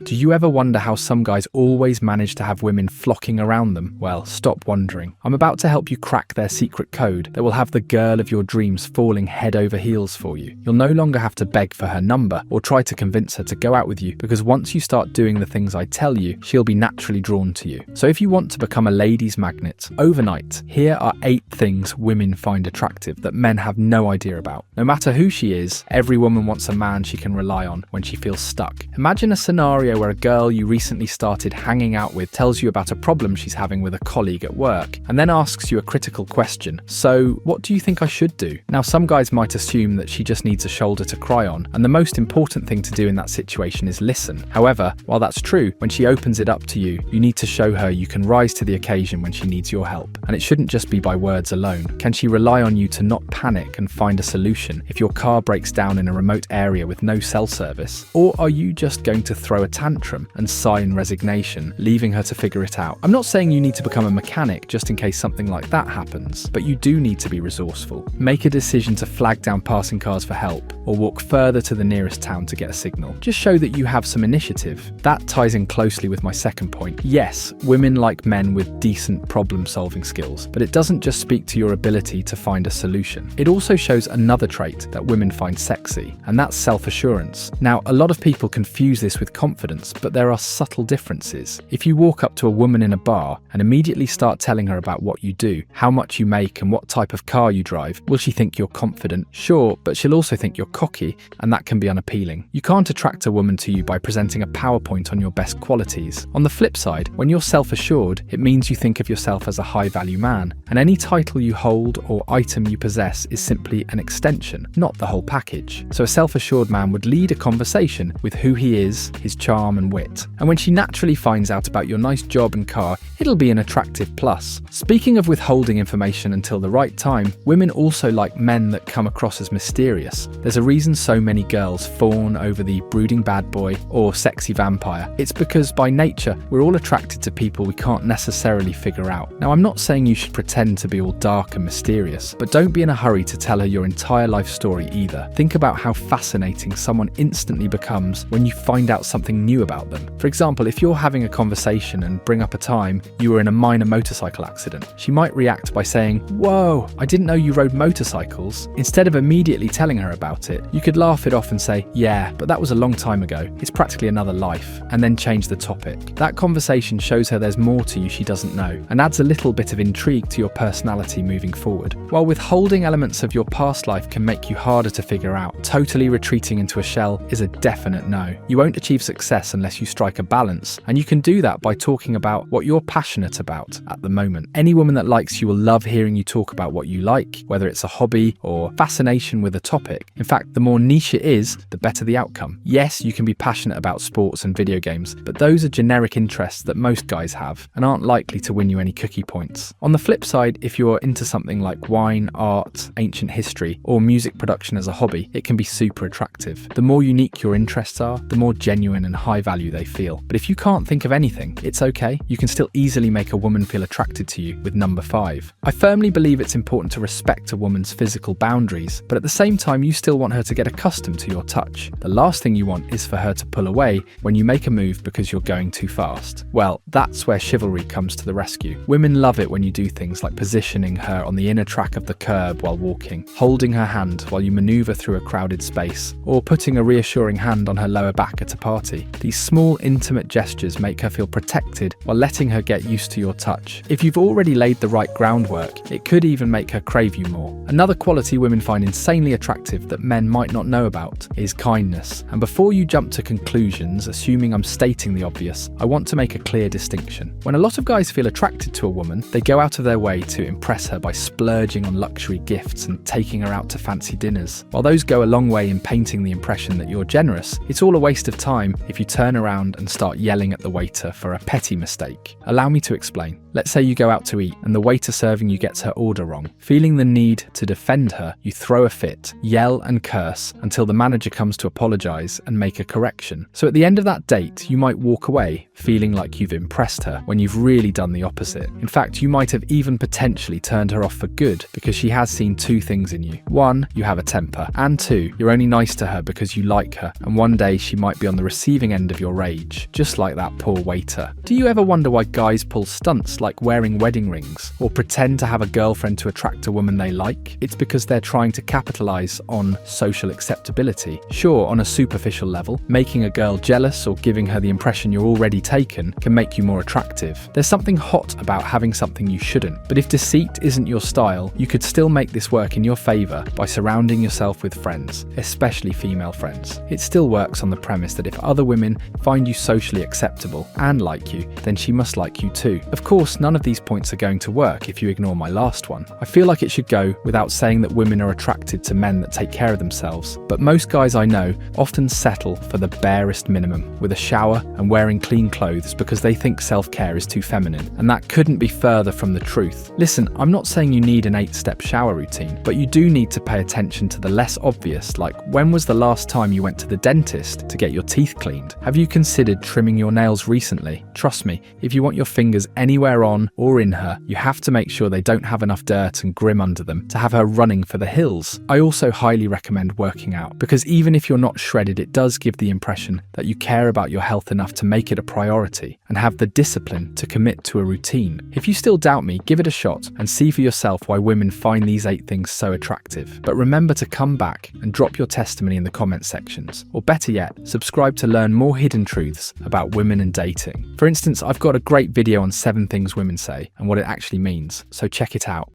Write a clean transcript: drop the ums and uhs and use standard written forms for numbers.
Do you ever wonder how some guys always manage to have women flocking around them? Well, stop wondering. I'm about to help you crack their secret code that will have the girl of your dreams falling head over heels for you. You'll no longer have to beg for her number or try to convince her to go out with you, because once you start doing the things I tell you, she'll be naturally drawn to you. So if you want to become a ladies' magnet overnight, here are 8 things women find attractive that men have no idea about. No matter who she is, every woman wants a man she can rely on when she feels stuck. Imagine a scenario where a girl you recently started hanging out with tells you about a problem she's having with a colleague at work, and then asks you a critical question. So, what do you think I should do? Now, some guys might assume that she just needs a shoulder to cry on, and the most important thing to do in that situation is listen. However, while that's true, when she opens it up to you, you need to show her you can rise to the occasion when she needs your help. And it shouldn't just be by words alone. Can she rely on you to not panic and find a solution if your car breaks down in a remote area with no cell service? Or are you just going to throw a tantrum and sigh in resignation, leaving her to figure it out? I'm not saying you need to become a mechanic just in case something like that happens, but you do need to be resourceful. Make a decision to flag down passing cars for help, or walk further to the nearest town to get a signal. Just show that you have some initiative. That ties in closely with my second point. Yes, women like men with decent problem-solving skills, but it doesn't just speak to your ability to find a solution. It also shows another trait that women find sexy, and that's self-assurance. Now, a lot of people confuse this with confidence, but there are subtle differences. If you walk up to a woman in a bar and immediately start telling her about what you do, how much you make, and what type of car you drive, will she think you're confident? Sure, but she'll also think you're cocky, and that can be unappealing. You can't attract a woman to you by presenting a PowerPoint on your best qualities. On the flip side, when you're self-assured, it means you think of yourself as a high-value man, and any title you hold or item you possess is simply an extension, not the whole package. So a self-assured man would lead a conversation with who he is, his charm and wit. And when she naturally finds out about your nice job and car, it'll be an attractive plus. Speaking of withholding information until the right time, women also like men that come across as mysterious. There's a reason so many girls fawn over the brooding bad boy or sexy vampire. It's because by nature, we're all attracted to people we can't necessarily figure out. Now, I'm not saying you should pretend to be all dark and mysterious, but don't be in a hurry to tell her your entire life story either. Think about how fascinating someone instantly becomes when you find out something new about them. For example, if you're having a conversation and bring up a time you were in a minor motorcycle accident, she might react by saying, "Whoa, I didn't know you rode motorcycles." Instead of immediately telling her about it, you could laugh it off and say, "Yeah, but that was a long time ago. It's practically another life," and then change the topic. That conversation shows her there's more to you she doesn't know, and adds a little bit of intrigue to your personality moving forward. While withholding elements of your past life can make you harder to figure out, totally retreating into a shell is a definite no. You won't achieve success unless you strike a balance, and you can do that by talking about what you're passionate about at the moment. Any woman that likes you will love hearing you talk about what you like, whether it's a hobby or fascination with a topic. In fact, the more niche it is, the better the outcome. Yes, you can be passionate about sports and video games, but those are generic interests that most guys have and aren't likely to win you any cookie points. On the flip side, if you're into something like wine, art, ancient history, or music production as a hobby, it can be super attractive. The more unique your interests are, the more genuine and high value they feel. But if you can't think of anything, it's okay. You can still easily make a woman feel attracted to you with number 5. I firmly believe it's important to respect a woman's physical boundaries, but at the same time, you still want her to get accustomed to your touch. The last thing you want is for her to pull away when you make a move because you're going too fast. Well, that's where chivalry comes to the rescue. Women love it when you do things like positioning her on the inner track of the curb while walking, holding her hand while you maneuver through a crowded space, or putting a reassuring hand on her lower back at a party. These small, intimate gestures make her feel protected while letting her get used to your touch. If you've already laid the right groundwork, it could even make her crave you more. Another quality women find insanely attractive that men might not know about is kindness. And before you jump to conclusions, assuming I'm stating the obvious, I want to make a clear distinction. When a lot of guys feel attracted to a woman, they go out of their way to impress her by splurging on luxury gifts and taking her out to fancy dinners. While those go a long way in painting the impression that you're generous, it's all a waste of time if you turn around and start yelling at the waiter for a petty mistake. Allow Allow me to explain. Let's say you go out to eat and the waiter serving you gets her order wrong. Feeling the need to defend her, you throw a fit, yell and curse until the manager comes to apologize and make a correction. So at the end of that date, you might walk away feeling like you've impressed her when you've really done the opposite. In fact, you might have even potentially turned her off for good because she has seen two things in you. One, you have a temper, and two, you're only nice to her because you like her, and one day she might be on the receiving end of your rage, just like that poor waiter. Do you ever wonder why guys pull stunts like wearing wedding rings or pretend to have a girlfriend to attract a woman they like? It's because they're trying to capitalize on social acceptability. Sure, on a superficial level, making a girl jealous or giving her the impression you're already taken can make you more attractive. There's something hot about having something you shouldn't, but if deceit isn't your style, you could still make this work in your favor by surrounding yourself with friends, especially female friends. It still works on the premise that if other women find you socially acceptable and like you, then she must like you too. Of course, none of these points are going to work if you ignore my last one. I feel like it should go without saying that women are attracted to men that take care of themselves, but most guys I know often settle for the barest minimum, with a shower and wearing clean clothes because they think self-care is too feminine, and that couldn't be further from the truth. Listen, I'm not saying you need an 8-step shower routine, but you do need to pay attention to the less obvious, like when was the last time you went to the dentist to get your teeth cleaned? Have you considered trimming your nails recently? Trust me, if you want your fingers anywhere on or in her, you have to make sure they don't have enough dirt and grim under them to have her running for the hills. I also highly recommend working out, because even if you're not shredded, it does give the impression that you care about your health enough to make it a priority and have the discipline to commit to a routine. If you still doubt me, give it a shot and see for yourself why women find these 8 things so attractive. But remember to come back and drop your testimony in the comment sections, or better yet, subscribe to learn more hidden truths about women and dating. For instance, I've got a great video on 7 things women say and what it actually means, so check it out.